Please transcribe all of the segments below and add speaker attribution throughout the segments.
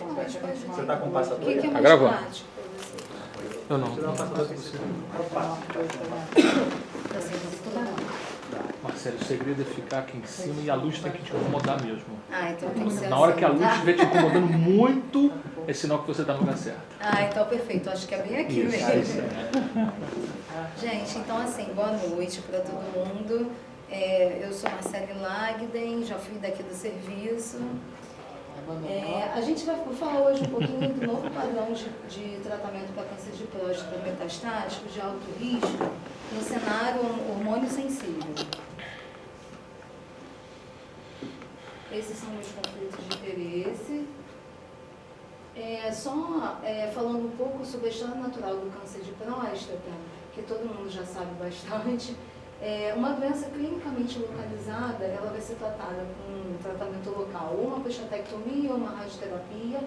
Speaker 1: Você está com o passador?
Speaker 2: O que é
Speaker 3: Tá
Speaker 2: mais
Speaker 3: gravando.
Speaker 2: prático para você?
Speaker 3: Eu não.
Speaker 1: Você dá um passador para você.
Speaker 3: Marcelo, o segredo é ficar aqui em cima e a luz tem que te incomodar mesmo.
Speaker 2: Ah, então tem que ser
Speaker 3: Na hora
Speaker 2: assim,
Speaker 3: que a luz
Speaker 2: tá?
Speaker 3: estiver te incomodando muito, é sinal que você está no lugar certo.
Speaker 2: Ah, então perfeito. Acho que é bem aqui
Speaker 3: Isso.
Speaker 2: mesmo. Gente, então assim, boa noite para todo mundo. Eu sou Marcele Lagden, já fui daqui do serviço. A gente vai falar hoje um pouquinho do novo padrão de tratamento para câncer de próstata metastático de alto risco no cenário hormônio sensível. Esses são meus conflitos de interesse. Falando um pouco sobre a história natural do câncer de próstata, que todo mundo já sabe bastante. Uma doença clinicamente localizada, ela vai ser tratada com um tratamento local, ou uma prostatectomia ou uma radioterapia.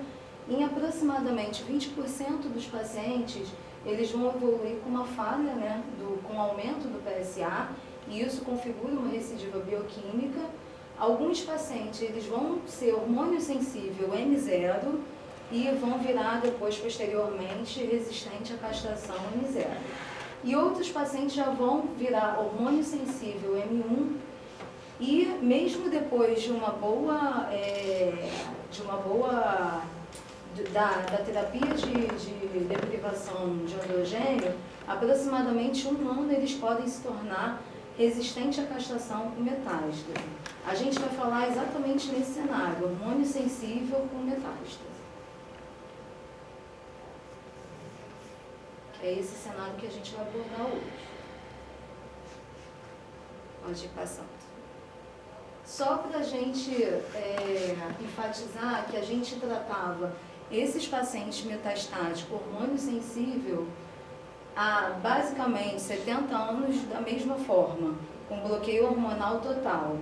Speaker 2: Em aproximadamente 20% dos pacientes, eles vão evoluir com uma falha, né, com o aumento do PSA, e isso configura uma recidiva bioquímica. Alguns pacientes, eles vão ser hormônio sensível M0 e vão virar depois, posteriormente, resistente à castração M0. E outros pacientes já vão virar hormônio sensível M1 e mesmo depois de uma boa da terapia de deprivação de androgênio, aproximadamente 1 ano eles podem se tornar resistentes à castração com metástase. A gente vai falar exatamente nesse cenário, hormônio sensível com metástase. É esse cenário que a gente vai abordar hoje. Pode ir passando. Só para a gente enfatizar que a gente tratava esses pacientes metastáticos, hormônio sensível, há basicamente 70 anos da mesma forma, com bloqueio hormonal total.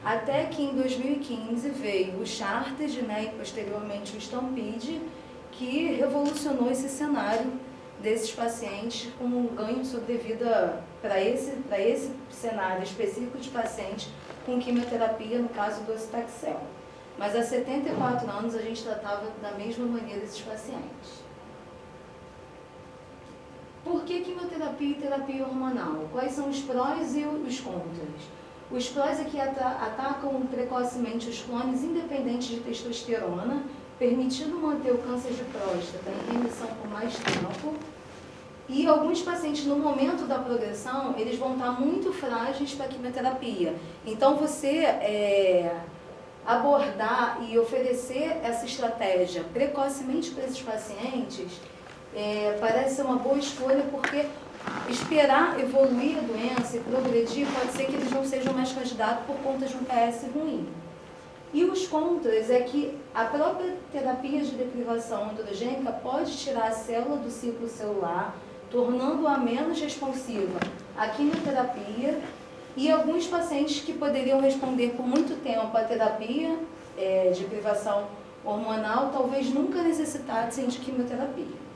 Speaker 2: Até que em 2015 veio o Charted, né, e posteriormente o Stampede, que revolucionou esse cenário desses pacientes com um ganho de sobrevida para esse cenário específico de paciente com quimioterapia, no caso do docetaxel. Mas há 74 anos a gente tratava da mesma maneira esses pacientes. Por que quimioterapia e terapia hormonal? Quais são os prós e os contras? Os prós é que atacam precocemente os clones independentes de testosterona, permitindo manter o câncer de próstata em remissão por mais tempo. E alguns pacientes, no momento da progressão, eles vão estar muito frágeis para a quimioterapia. Então, você abordar e oferecer essa estratégia precocemente para esses pacientes parece ser uma boa escolha, porque esperar evoluir a doença e progredir, pode ser que eles não sejam mais candidatos por conta de um PS ruim. E os contras é que a própria terapia de deprivação androgênica pode tirar a célula do ciclo celular, tornando-a menos responsiva à quimioterapia, e alguns pacientes que poderiam responder por muito tempo à terapia de privação hormonal, talvez nunca necessitassem de quimioterapia.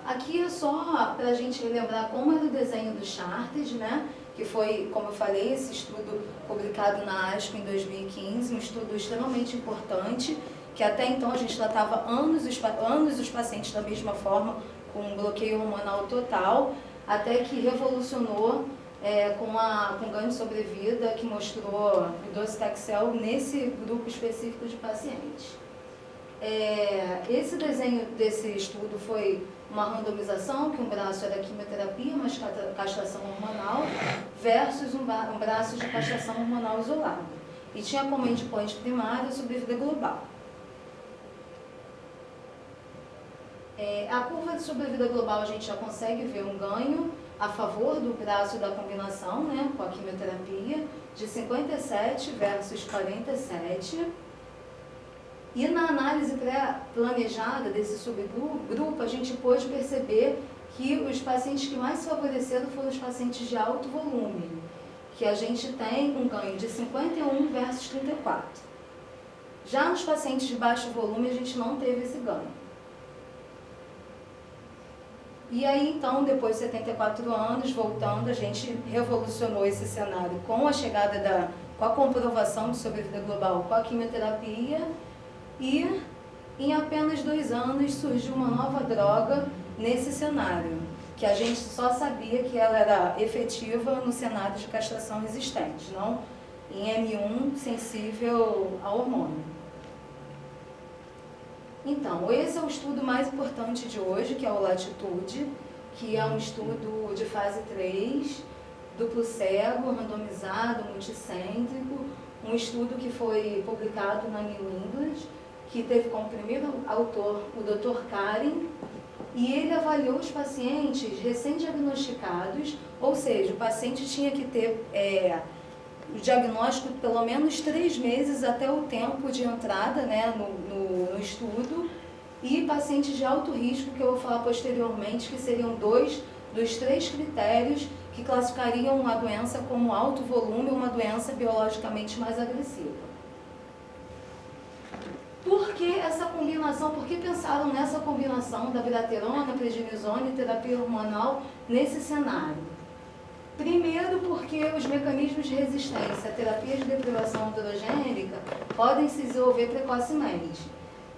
Speaker 2: Aqui é só para a gente relembrar como era o desenho do Charted, né? Que foi, como eu falei, esse estudo publicado na ASCO em 2015, um estudo extremamente importante, que até então a gente tratava anos os pacientes da mesma forma, com um bloqueio hormonal total, até que revolucionou com ganho de sobrevida, que mostrou o docetaxel nesse grupo específico de pacientes. Esse desenho desse estudo foi uma randomização, que um braço era quimioterapia, mas castração hormonal, versus um braço de castração hormonal isolado. E tinha como endpoint primário a sobrevida global. A curva de sobrevida global a gente já consegue ver um ganho a favor do braço da combinação, né, com a quimioterapia, de 57 versus 47. E na análise pré-planejada desse subgrupo, a gente pôde perceber que os pacientes que mais se favoreceram foram os pacientes de alto volume, que a gente tem um ganho de 51 versus 34. Já nos pacientes de baixo volume, a gente não teve esse ganho. E aí, então, depois de 74 anos, voltando, a gente revolucionou esse cenário com a chegada com a comprovação de sobrevida global com a quimioterapia, E em apenas 2 anos surgiu uma nova droga nesse cenário, que a gente só sabia que ela era efetiva no cenário de castração resistente, não em M1 sensível a hormônio. Então, esse é o estudo mais importante de hoje, que é o Latitude, que é um estudo de fase 3, duplo cego, randomizado, multicêntrico, um estudo que foi publicado na New England, que teve como primeiro autor o Dr. Karen, e ele avaliou os pacientes recém-diagnosticados, ou seja, o paciente tinha que ter o diagnóstico de pelo menos 3 meses até o tempo de entrada, né, no estudo, e pacientes de alto risco, que eu vou falar posteriormente, que seriam 2 dos 3 critérios que classificariam a doença como alto volume ou uma doença biologicamente mais agressiva. Por que essa combinação? Por que pensaram nessa combinação da biraterona, prednisona e terapia hormonal nesse cenário? Primeiro, porque os mecanismos de resistência a terapias de deprivação androgênica podem se desenvolver precocemente.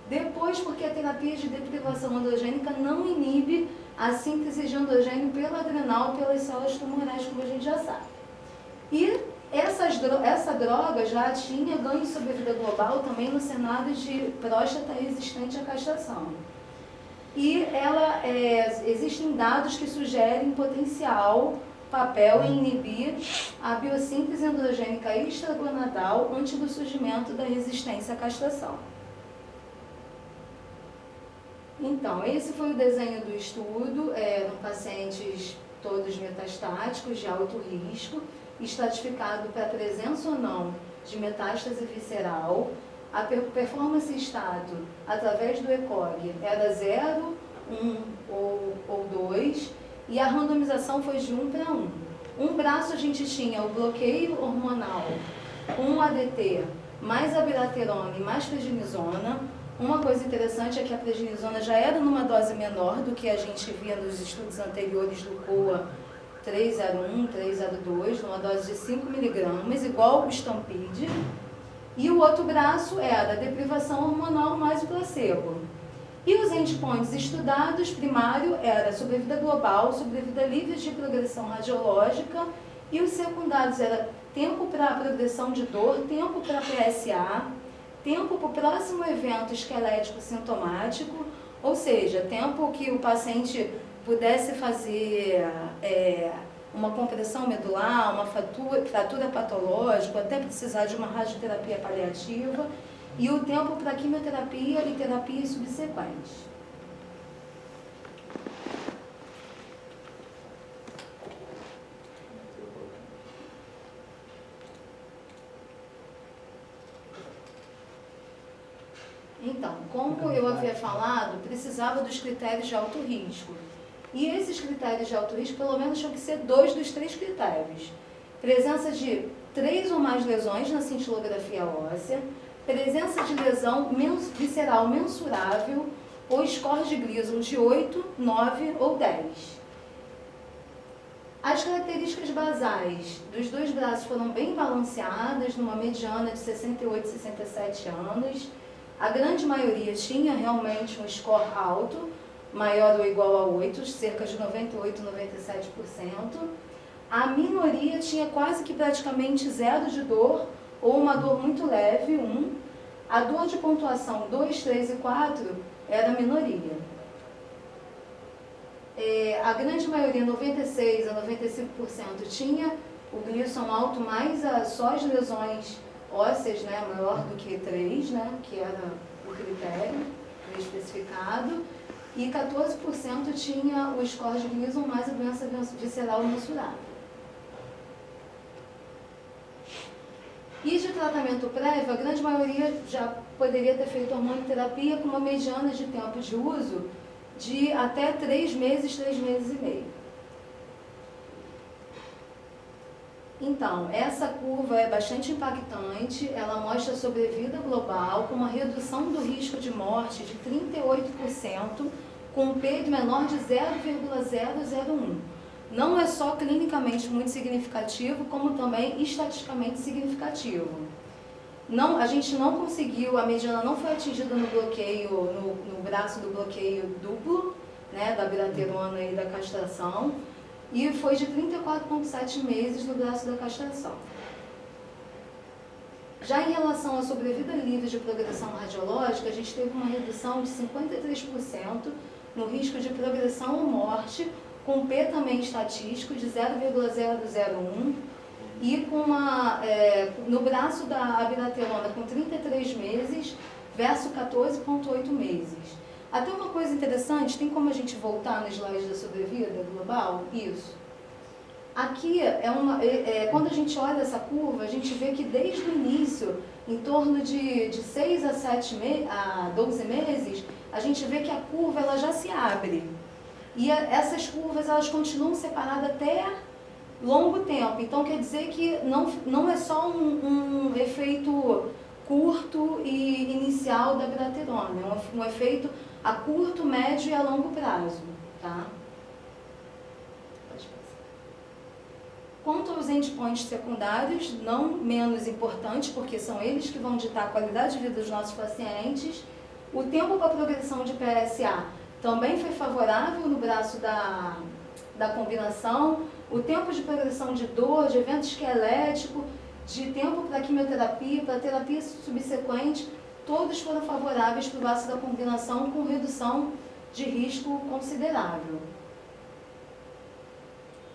Speaker 2: Depois, porque a terapia de deprivação androgênica não inibe a síntese de androgênio pelo adrenal, pelas células tumorais, como a gente já sabe. E essa droga já tinha ganho sobre a vida global também no cenário de próstata resistente à castração. E existem dados que sugerem potencial papel em inibir a biossíntese androgênica extragonadal antes do surgimento da resistência à castração. Então, esse foi o desenho do estudo. Eram pacientes todos metastáticos de alto risco, estratificado para a presença ou não de metástase visceral. A performance stato através do ECOG era 0, 1 ou 2, e a randomização foi de 1 para 1. Um braço a gente tinha o bloqueio hormonal, um ADT, mais abiraterona e mais prednisona. Uma coisa interessante é que a prednisona já era numa dose menor do que a gente via nos estudos anteriores do COA 301, 302, numa dose de 5 mg, igual o Stampede. E o outro braço era a deprivação hormonal mais o placebo. E os endpoints estudados, primário era sobrevida global, sobrevida livre de progressão radiológica, e os secundários era tempo para a progressão de dor, tempo para PSA, tempo para o próximo evento esquelético sintomático, ou seja, tempo que o paciente pudesse fazer uma compressão medular, uma fratura patológica, até precisar de uma radioterapia paliativa, e o tempo para quimioterapia e terapias subsequentes. Então, como eu havia falado, precisava dos critérios de alto risco. E esses critérios de alto risco, pelo menos, tinham que ser 2 dos 3 critérios. Presença de 3 ou mais lesões na cintilografia óssea, presença de lesão visceral mensurável ou score de Gleason de 8, 9 ou 10. As características basais dos 2 braços foram bem balanceadas, numa mediana de 68 e 67 anos. A grande maioria tinha realmente um score alto, maior ou igual a 8, cerca de 98, 97%. A minoria tinha quase que praticamente 0 de dor, ou uma dor muito leve, 1. A dor de pontuação 2, 3 e 4 era a minoria. A grande maioria, 96 a 95%, tinha o Gleason alto, mais só as lesões ósseas, né, maior do que 3, né, que era o critério especificado, e 14% tinha o score de Gleason mais a doença visceral mensurável. E de tratamento prévio, a grande maioria já poderia ter feito hormonioterapia com uma mediana de tempo de uso de até 3 meses, 3 meses e meio. Então, essa curva é bastante impactante, ela mostra a sobrevida global com uma redução do risco de morte de 38%, com um P de menor de 0,001. Não é só clinicamente muito significativo, como também estatisticamente significativo. Não, a gente não conseguiu, a mediana não foi atingida no bloqueio, no braço do bloqueio duplo, né, da bilaterona e da castração, e foi de 34,7 meses no braço da castração. Já em relação à sobrevida livre de progressão radiológica, a gente teve uma redução de 53% no risco de progressão ou morte, com P também estatístico de 0,001, e com no braço da abilaterona com 33 meses versus 14,8 meses. Até uma coisa interessante, tem como a gente voltar no slide da sobrevida global? Isso. Aqui, quando a gente olha essa curva, a gente vê que desde o início, em torno de 6 a 12 meses, a gente vê que a curva ela já se abre. E essas curvas elas continuam separadas até longo tempo. Então, quer dizer que não é só um efeito curto e inicial da bilaterona, é um efeito a curto, médio e a longo prazo. Tá? Quanto aos endpoints secundários, não menos importantes, porque são eles que vão ditar a qualidade de vida dos nossos pacientes, o tempo para progressão de PSA também foi favorável no braço da combinação, o tempo de progressão de dor, de evento esquelético, de tempo para quimioterapia, para terapia subsequente, todos foram favoráveis para o braço da combinação com redução de risco considerável.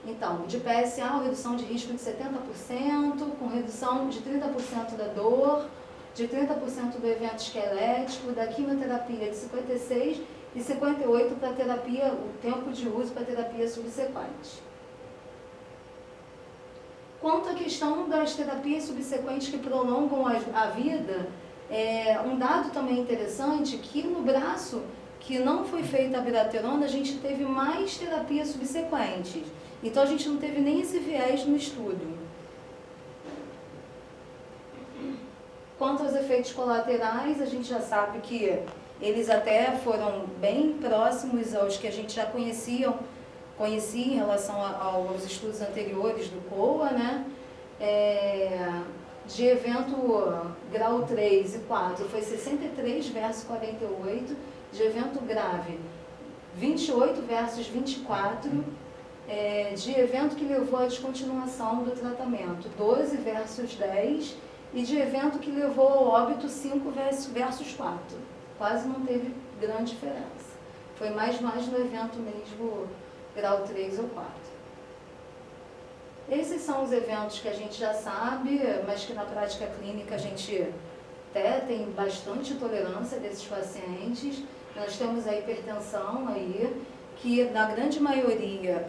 Speaker 2: Então, de PSA, redução de risco de 70%, com redução de 30% da dor, de 30% do evento esquelético, da quimioterapia de 56% e 58% para terapia, o tempo de uso para terapia subsequente. Quanto à questão das terapias subsequentes que prolongam a vida, um dado também interessante que no braço que não foi feita a bilaterona, a gente teve mais terapias subsequentes. Então, a gente não teve nem esse viés no estudo. Quanto aos efeitos colaterais, a gente já sabe que eles até foram bem próximos aos que a gente já conhecia em relação aos estudos anteriores do COA, né? De evento grau 3 e 4 foi 63 versus 48, de evento grave 28 versus 24, de evento que levou à descontinuação do tratamento 12 versus 10 e de evento que levou ao óbito 5 versus 4. Quase não teve grande diferença. Foi mais no evento mesmo grau 3 ou 4. Esses são os eventos que a gente já sabe, mas que na prática clínica a gente até tem bastante tolerância desses pacientes. Nós temos a hipertensão aí, que na grande maioria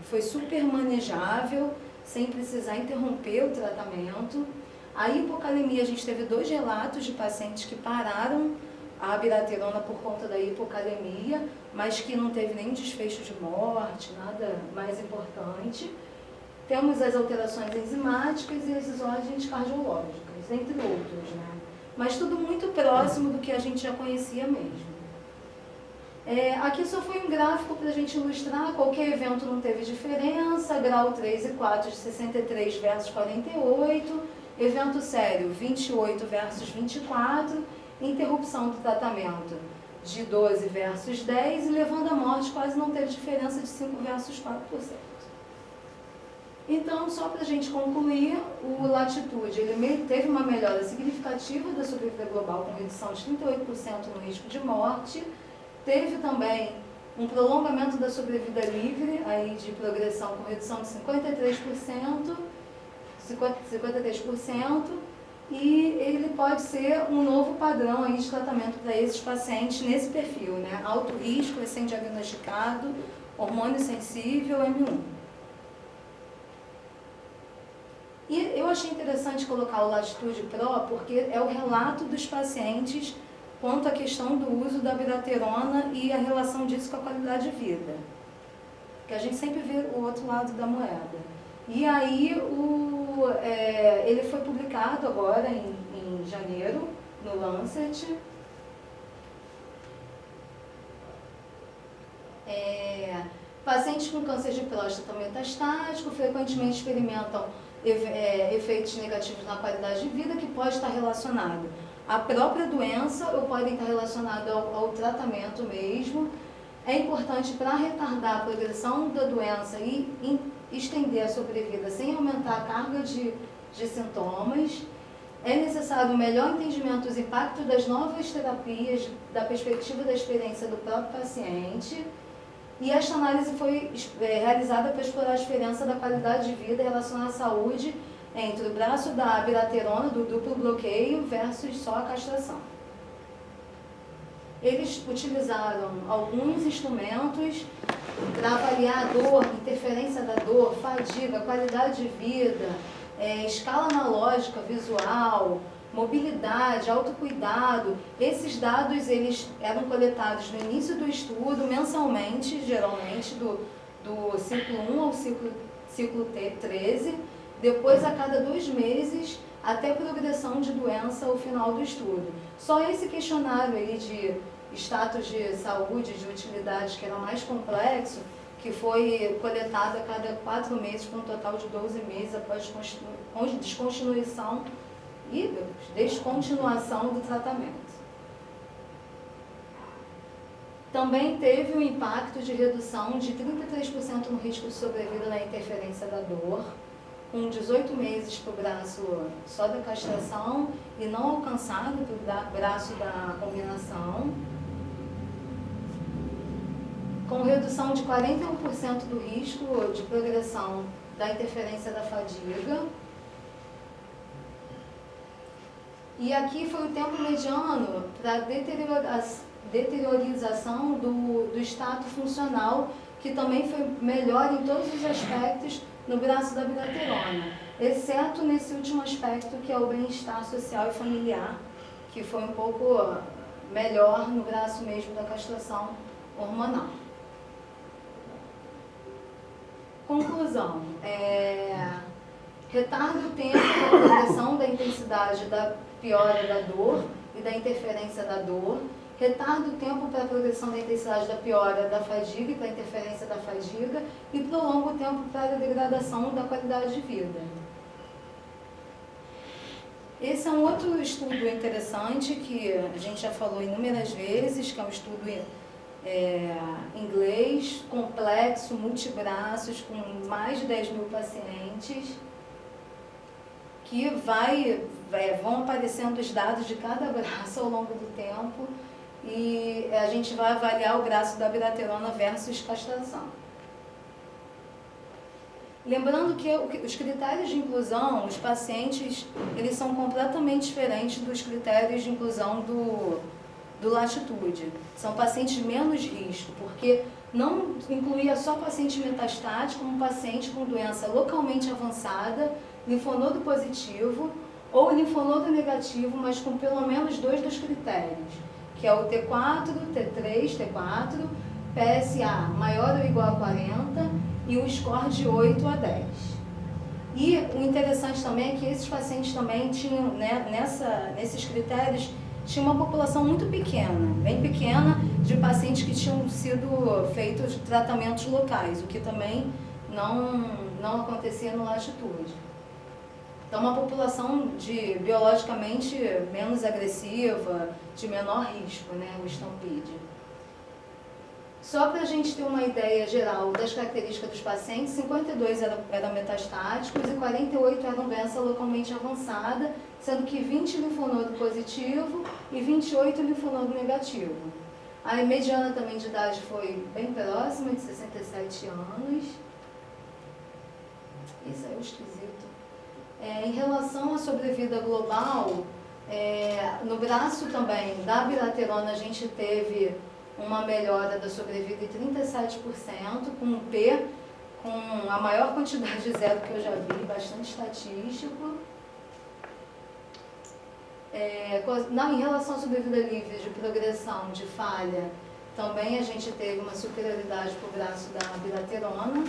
Speaker 2: foi super manejável, sem precisar interromper o tratamento. A hipocalemia, a gente teve 2 relatos de pacientes que pararam a bilaterona por conta da hipocalemia, mas que não teve nenhum desfecho de morte, nada mais importante. Temos as alterações enzimáticas e as desordens cardiológicas, entre outros, né? Mas tudo muito próximo do que a gente já conhecia mesmo. Aqui só foi um gráfico para a gente ilustrar, qualquer evento não teve diferença, grau 3 e 4 de 63 versus 48, evento sério 28 versus 24, interrupção do tratamento de 12 versus 10 e levando à morte quase não teve diferença de 5 versus 4%. Então, só para a gente concluir, o Latitude ele teve uma melhora significativa da sobrevida global com redução de 38% no risco de morte. Teve também um prolongamento da sobrevida livre, aí de progressão com redução de 53%, e ele pode ser um novo padrão aí de tratamento para esses pacientes nesse perfil, né? Alto risco, recém-diagnosticado, hormônio sensível, M1. E eu achei interessante colocar o Latitude Pro porque é o relato dos pacientes quanto à questão do uso da bilaterona e a relação disso com a qualidade de vida. Porque a gente sempre vê o outro lado da moeda. E aí, ele foi publicado agora em janeiro, no Lancet. Pacientes com câncer de próstata metastático frequentemente experimentam efeitos negativos na qualidade de vida, que pode estar relacionado à própria doença ou podem estar relacionados ao tratamento mesmo. É importante para retardar a progressão da doença e estender a sobrevida sem aumentar a carga de sintomas. É necessário um melhor entendimento dos impactos das novas terapias, da perspectiva da experiência do próprio paciente. E esta análise foi realizada para explorar a diferença da qualidade de vida relacionada à saúde entre o braço da abiraterona, do duplo bloqueio, versus só a castração. Eles utilizaram alguns instrumentos para avaliar a dor, interferência da dor, fadiga, qualidade de vida, escala analógica, visual, mobilidade, autocuidado. Esses dados eles eram coletados no início do estudo, mensalmente, geralmente, do ciclo 1 ao ciclo 13, depois a cada 2 meses, até progressão de doença ao final do estudo. Só esse questionário aí de status de saúde, de utilidade, que era mais complexo, que foi coletado a cada 4 meses, por um total de 12 meses após descontinuação e descontinuação do tratamento. Também teve um impacto de redução de 33% no risco de sobrevida na interferência da dor, com 18 meses para o braço só da castração e não alcançado para o braço da combinação, com redução de 41% do risco de progressão da interferência da fadiga. E aqui foi o tempo mediano para deteriorização do status funcional, que também foi melhor em todos os aspectos no braço da abiraterona, exceto nesse último aspecto, que é o bem-estar social e familiar, que foi um pouco melhor no braço mesmo da castração hormonal. Conclusão, retarda o tempo da progressão da intensidade da piora da dor e da interferência da dor, retarda o tempo para a progressão da intensidade da piora da fadiga e para a interferência da fadiga e prolonga o tempo para a degradação da qualidade de vida. Esse é um outro estudo interessante que a gente já falou inúmeras vezes, que é um estudo inglês, complexo, multibraços, com mais de 10 mil pacientes, que vão aparecendo os dados de cada braço ao longo do tempo e a gente vai avaliar o braço da abiraterona versus castração. Lembrando que os critérios de inclusão, os pacientes, eles são completamente diferentes dos critérios de inclusão do Latitude. São pacientes de menos risco, porque não incluía só paciente metastático, como paciente com doença localmente avançada, linfonodo positivo ou linfonodo negativo, mas com pelo menos 2 dos critérios, que é o T4, T3, T4, PSA maior ou igual a 40 e o score de 8 a 10. E o interessante também é que esses pacientes também tinham, né, nesses critérios, tinha uma população muito pequena, bem pequena, de pacientes que tinham sido feitos tratamentos locais, o que também não acontecia no Latitude. Então, uma população biologicamente menos agressiva, de menor risco, né, o Stampede. Só para a gente ter uma ideia geral das características dos pacientes, 52 eram metastáticos e 48 eram doença localmente avançada, sendo que 20 linfonodo positivo e 28 linfonodo negativo. A mediana também de idade foi bem próxima, de 67 anos. Isso é o esquisito. Em relação à sobrevida global, no braço também da abiraterona a gente teve uma melhora da sobrevida de 37%, com um P com a maior quantidade de zero que eu já vi, bastante estatístico. Em relação à sobrevida livre de progressão, de falha, também a gente teve uma superioridade para o braço da abiraterona.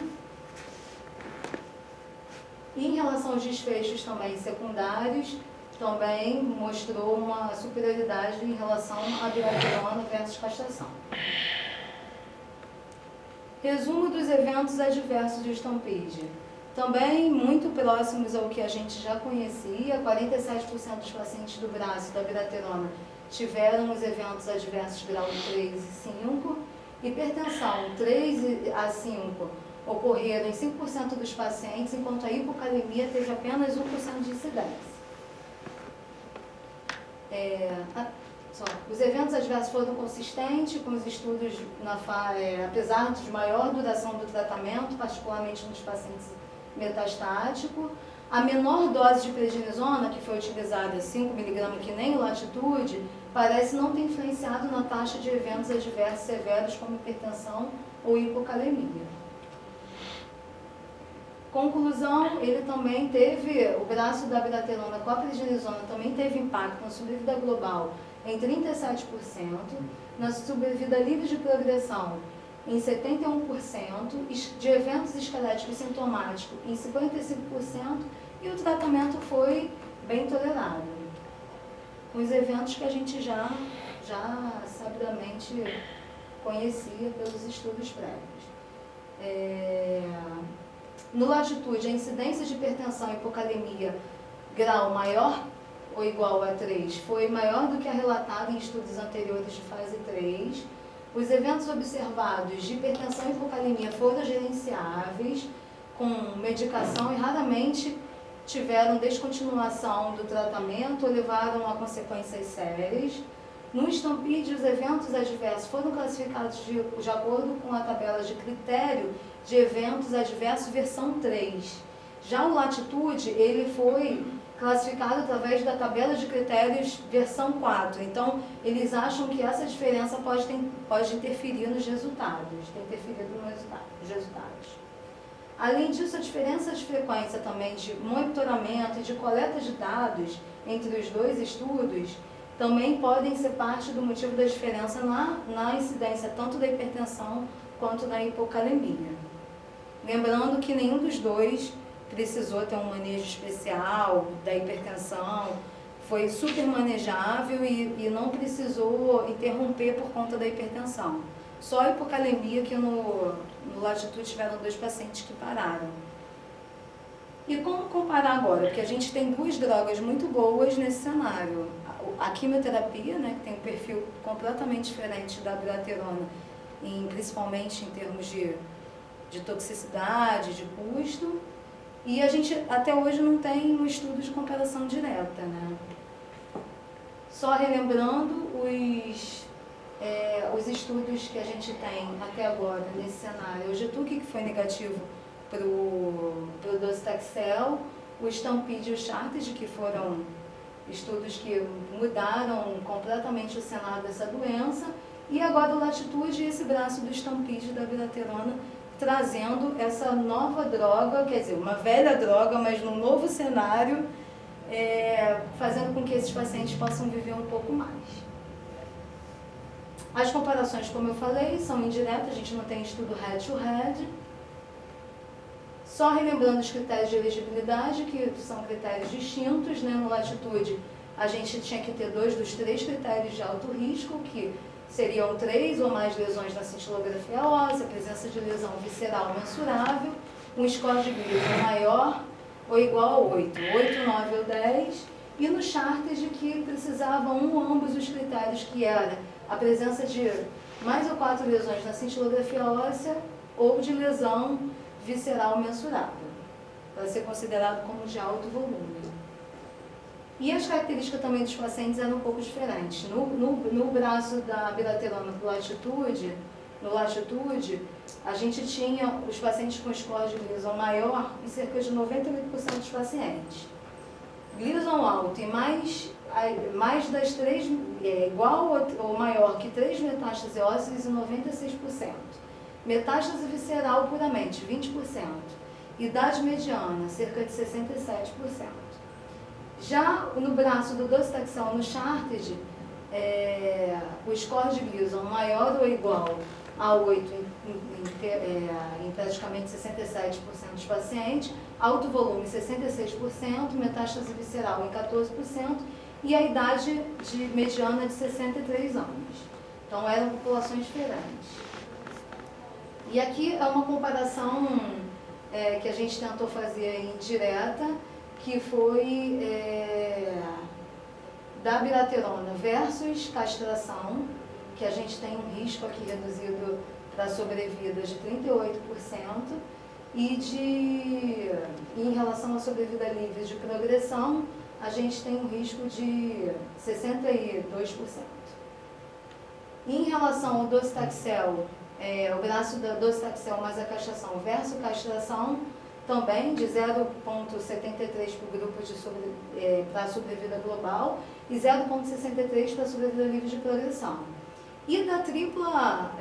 Speaker 2: E em relação aos desfechos também secundários, também mostrou uma superioridade em relação à abiraterona versus castração. Resumo dos eventos adversos do Stampede. Também muito próximos ao que a gente já conhecia, 47% dos pacientes do braço da biraterona tiveram os eventos adversos grau 3 e 5. Hipertensão 3 a 5 ocorreram em 5% dos pacientes, enquanto a hipocalemia teve apenas 1% de incidência. Os eventos adversos foram consistentes com os estudos, apesar de maior duração do tratamento, particularmente nos pacientes metastáticos. A menor dose de prednisona, que foi utilizada, 5 mg, que nem o Latitude, parece não ter influenciado na taxa de eventos adversos severos como hipertensão ou hipocalemia. Conclusão, ele também teve, o braço da biraterona com a prednisona também teve impacto na sobrevida global em 37%, na sobrevida livre de progressão em 71%, de eventos esqueléticos sintomáticos em 55%, e o tratamento foi bem tolerado. Os eventos que a gente já sabidamente conhecia pelos estudos prévios. No Latitude, a incidência de hipertensão e hipocalemia grau maior ou igual a 3 foi maior do que a relatada em estudos anteriores de fase 3. Os eventos observados de hipertensão e hipocalemia foram gerenciáveis com medicação e raramente tiveram descontinuação do tratamento ou levaram a consequências sérias. No Stampede, os eventos adversos foram classificados de acordo com a tabela de critério de eventos adversos versão 3. Já o Latitude, ele foi classificado através da tabela de critérios versão 4. Então, eles acham que essa diferença pode interferir nos resultados, tem interferido nos resultados. Além disso, a diferença de frequência também de monitoramento e de coleta de dados entre os dois estudos também podem ser parte do motivo da diferença na incidência tanto da hipertensão quanto da hipocalemia. Lembrando que nenhum dos dois precisou ter um manejo especial da hipertensão, foi super manejável e não precisou interromper por conta da hipertensão. Só a hipocalemia que no Latitude tiveram 2 pacientes que pararam. E como comparar agora? Porque a gente tem 2 drogas muito boas nesse cenário. A quimioterapia, né, que tem um perfil completamente diferente da biraterona, principalmente em termos de toxicidade, de custo. E a gente até hoje não tem um estudo de comparação direta, né? Só relembrando os estudos que a gente tem até agora nesse cenário. O GETUC, que foi negativo para o docetaxel, o Stampede e o Charted, que foram estudos que mudaram completamente o cenário dessa doença, e agora o Latitude e esse braço do Stampede da biraterona, trazendo essa nova droga, quer dizer, uma velha droga, mas num novo cenário, fazendo com que esses pacientes possam viver um pouco mais. As comparações, como eu falei, são indiretas, a gente não tem estudo head-to-head. Só relembrando os critérios de elegibilidade, que são critérios distintos, né? No Latitude, a gente tinha que ter 2 dos 3 critérios de alto risco, que seriam 3 ou mais lesões na cintilografia óssea, presença de lesão visceral mensurável, um score de Gleason maior ou igual a 8, 9 ou 10, e no Charted que precisavam ambos os critérios, que era a presença de mais ou 4 lesões na cintilografia óssea ou de lesão visceral mensurável, para ser considerado como de alto volume. E as características também dos pacientes eram um pouco diferentes. No braço da biraterona no Latitude, a gente tinha os pacientes com score de Gleason maior em cerca de 98% dos pacientes. Gleason alto e mais das 3, igual ou maior que 3 metástases ósseas em 96%. Metástase visceral puramente, 20%. Idade mediana, cerca de 67%. Já no braço do docetaxel no Charted, o score de Gleason maior ou igual a 8 em praticamente 67% dos pacientes, alto volume 66%, metástase visceral em 14% e a idade mediana de 63 anos. Então eram populações diferentes. E aqui é uma comparação que a gente tentou fazer indireta, que foi da abiraterona versus castração, que a gente tem um risco aqui reduzido para sobrevida de 38%, e em relação à sobrevida livre de progressão, a gente tem um risco de 62%. Em relação ao docetaxel, o braço da docetaxel mais a castração versus castração, também de 0,73 para o grupo para a sobrevida global e 0,63 para a sobrevida livre de progressão. E da tripla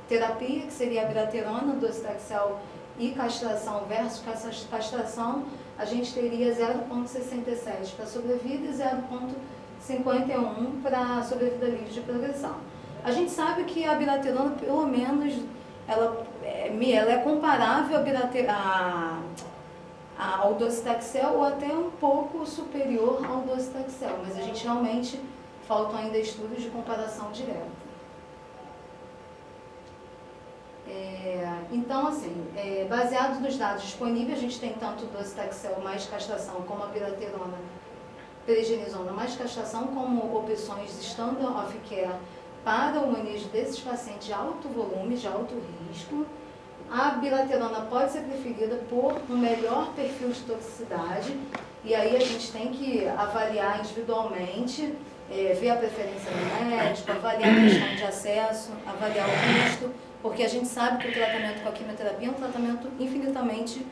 Speaker 2: terapia, que seria a abiraterona, docetaxel e castração versus castração, a gente teria 0,67 para a sobrevida e 0,51 para a sobrevida livre de progressão. A gente sabe que a abiraterona, pelo menos, ela é comparável ao docetaxel ou até um pouco superior ao docetaxel, mas a gente realmente faltam ainda estudos de comparação direta. Então, assim, baseado nos dados disponíveis, a gente tem tanto o docetaxel mais castração como a abiraterona pregenisona mais castração como opções standard of care para o manejo desses pacientes de alto volume, de alto risco. A abiraterona pode ser preferida por um melhor perfil de toxicidade, e aí a gente tem que avaliar individualmente, ver a preferência do médico, avaliar a questão de acesso, avaliar o custo, porque a gente sabe que o tratamento com a quimioterapia é um tratamento infinitamente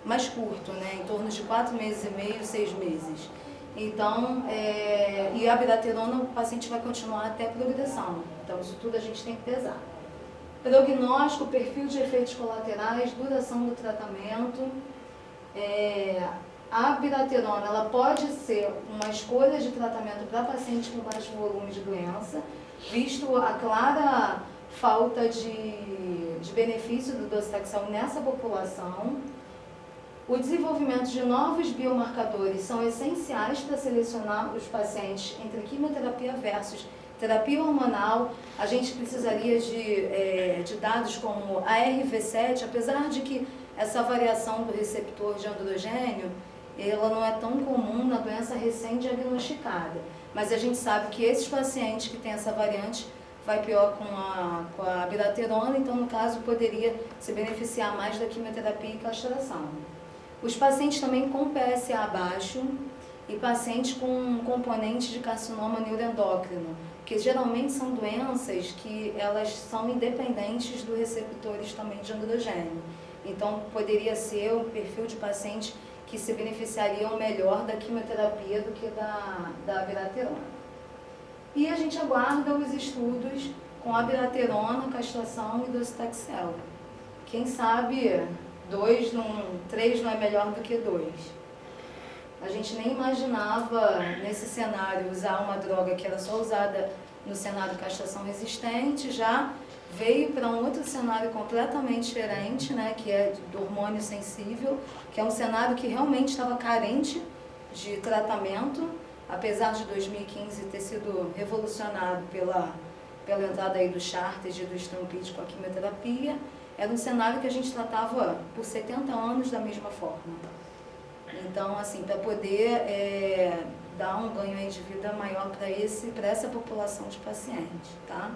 Speaker 2: mais curto, né? Em torno de 4 meses e meio, 6 meses. Então, e a abiraterona o paciente vai continuar até a progressão. Então, isso tudo a gente tem que pesar. Prognóstico, perfil de efeitos colaterais, duração do tratamento. A abiraterona, ela pode ser uma escolha de tratamento para pacientes com baixo volume de doença, visto a clara falta de benefício do docetaxel nessa população. O desenvolvimento de novos biomarcadores são essenciais para selecionar os pacientes entre quimioterapia versus terapia hormonal. A gente precisaria de dados como a ARV7, apesar de que essa variação do receptor de androgênio, ela não é tão comum na doença recém-diagnosticada. Mas a gente sabe que esses pacientes que têm essa variante vai pior com a abiraterona, então no caso poderia se beneficiar mais da quimioterapia e castração. Os pacientes também com PSA baixo e pacientes com componente de carcinoma neuroendócrino, que geralmente são doenças que elas são independentes dos receptores também de androgênio. Então poderia ser um perfil de paciente que se beneficiariam melhor da quimioterapia do que da abiraterona. E a gente aguarda os estudos com abiraterona, castração e docetaxel. Quem sabe 3 não é melhor do que 2. A gente nem imaginava nesse cenário usar uma droga que era só usada no cenário castração resistente, já veio para um outro cenário completamente diferente, né, que é do hormônio sensível, que é um cenário que realmente estava carente de tratamento, apesar de 2015 ter sido revolucionado pela entrada aí do Charted e do Stampede com a quimioterapia. Era um cenário que a gente tratava por 70 anos da mesma forma. Então, assim, para poder dar um ganho aí de vida maior para essa população de pacientes, tá?